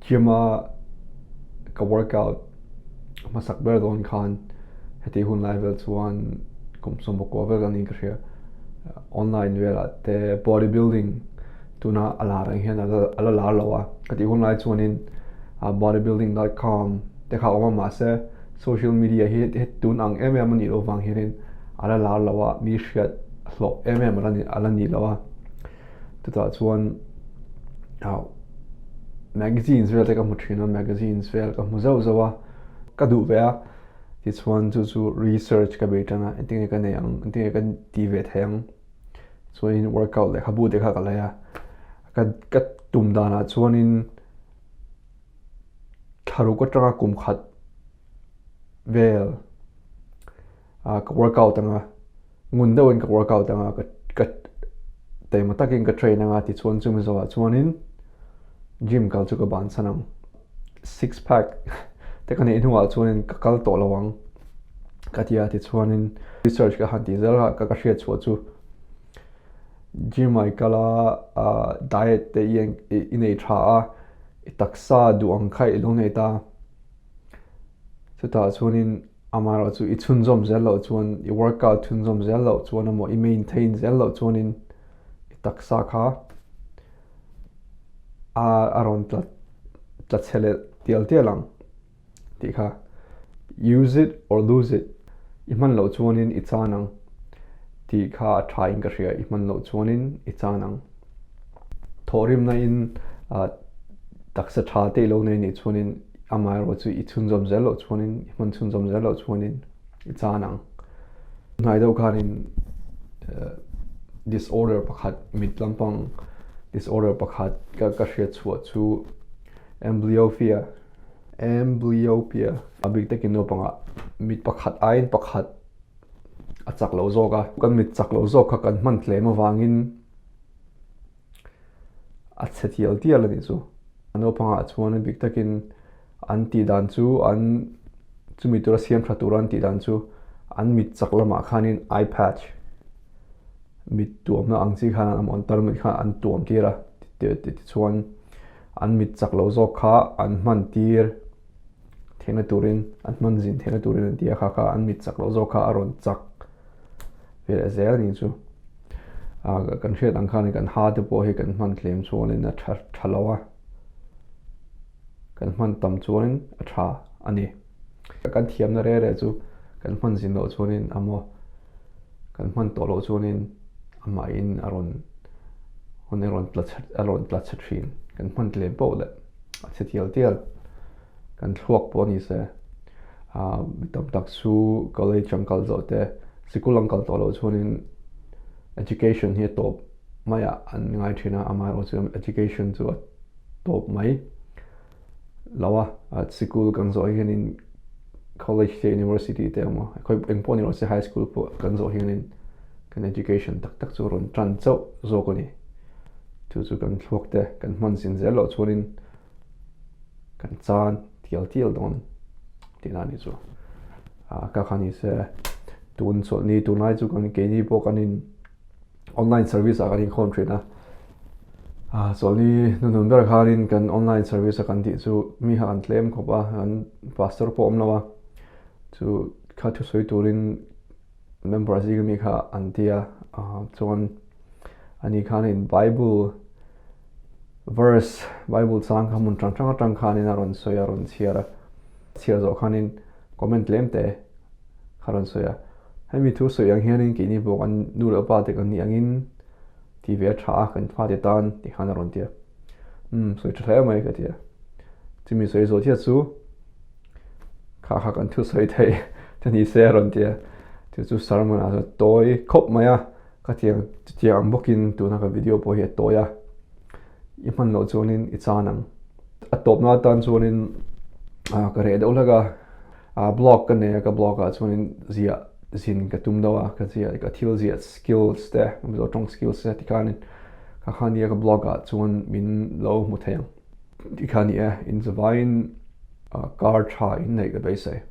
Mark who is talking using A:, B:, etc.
A: gym ka workout masak ber don khan heti hun level chuan kumsum ko vel ani ka hria online vela te bodybuilding tuna ala rang hian ala la lawa kati hun lai chuanin bodybuilding.com te kha oma ma se social media hi tun ang ani lo wang hirin ala la lawa mi hriat hlo ani ala ni lawa ta chuan magazines vel te ka muthina magazines vel ka muzo zawa ka du ve this one to research ka betana anting ka ne ang anting ka TV thang so in workout le khabu de kha ka la ya ka tum dana chuan in tharu ko tanga kum khat vel ka workout anga ngun da wen ka workout anga ka te matakin ka train anga ti chuan chumi zawa chuan in gym kal chu ka ban sanam six pack te kan in huwa chuan ka kal to lawang ka tia ti chuan in research ka han ti zel ka hria chu gym ai kala diet te in ei tha a taksa du ang khai lo nei ta chuta chuan in amaro chu I chun zom zel lo chuan I workout chun zom zel lo chuan amo I maintain zel lo chuan in taksa kha aron tla chele tial ti kha use it or lose it I man lo chuan in I chanang ti kha trying ka hria I man lo chuan in I chanang thorim na in taksa tha te lo nei ni chuan in amaro chu I chun zom zel lo chuan in I man chun zom zel lo chuan in I chanang ngai do khan in disorder pakhat mitlampang disorder pakhat ka hria chu amblyopia abik takin no panga mit pakhat ain pakhat achak lo zoga kan mit chak lo zok kha kan man tle ma wangin achetial tial ani chu ano panga chuan bik takin anti dan chu an chumi tura siam thaturan ti dan chu an mit chak lama khanin eye patch mit tuam na angchi khan am on tar mit khan an tuam tira ti chuan an mit chak lo zok kha an man tir thena turin an man zin thena turin tia kha an mit chak lo zok kha aron chak vel zel ni chu kan hriat ang khan kan ha te po hi kan man thlem chuan in a thalawa kan man tam chuan in a tha ani kan thiam na re chu kan man zin lo chuan in amo kan man to lo chuan in ama in aron tlat thin kan man tlem po le tial kan thluak po ni se tam tak su college angkal zo te sikul angkal to lo chuan in education hi top maya an ngai thina ama ro chu education chu top mai lawa at sikul kan zo hian in college te university te mo khoi engpon ro se high school po kan zo hian in kan education tak chu ron tran chau zo ko ni chu kan thluak te kan man sin zel lo chuan in kan chan tial don tina ni chu ka khani se tun so ni tunai chu kan ke ni po kan in online service a kan in khon trina so ni nun ber kharin kan online service kan ti chu mi ha an tlem khopa an pastor po omlawa chu kha thu soi turin member azig mi kha antia chuan ani khan in bible verse bible sang khamun tang khan in aron soya ron chiara zo khan in comment lemte kharon soya hemi thu so yang hianin ki ni bo an nur apa te kan ni angin tv tha kan pha de tan ti khan ron tia so thla mai ka tia chimi soi zo tia chu kha kan thu soi thei tani se ron tia chu sermon as toy khop maya ka tia bokin tu na ka video po he toya I man lo chuanin I chanang a top na tan chuanin ka re do laga blog kan ne ka blog a chuanin zia zin ka tum dawa ka zia ka thil zia skills te zo tong skills te tikanin ka khani ka blog a chuan min lo mu thayang tikani in the vine car tha in nei ka bai sai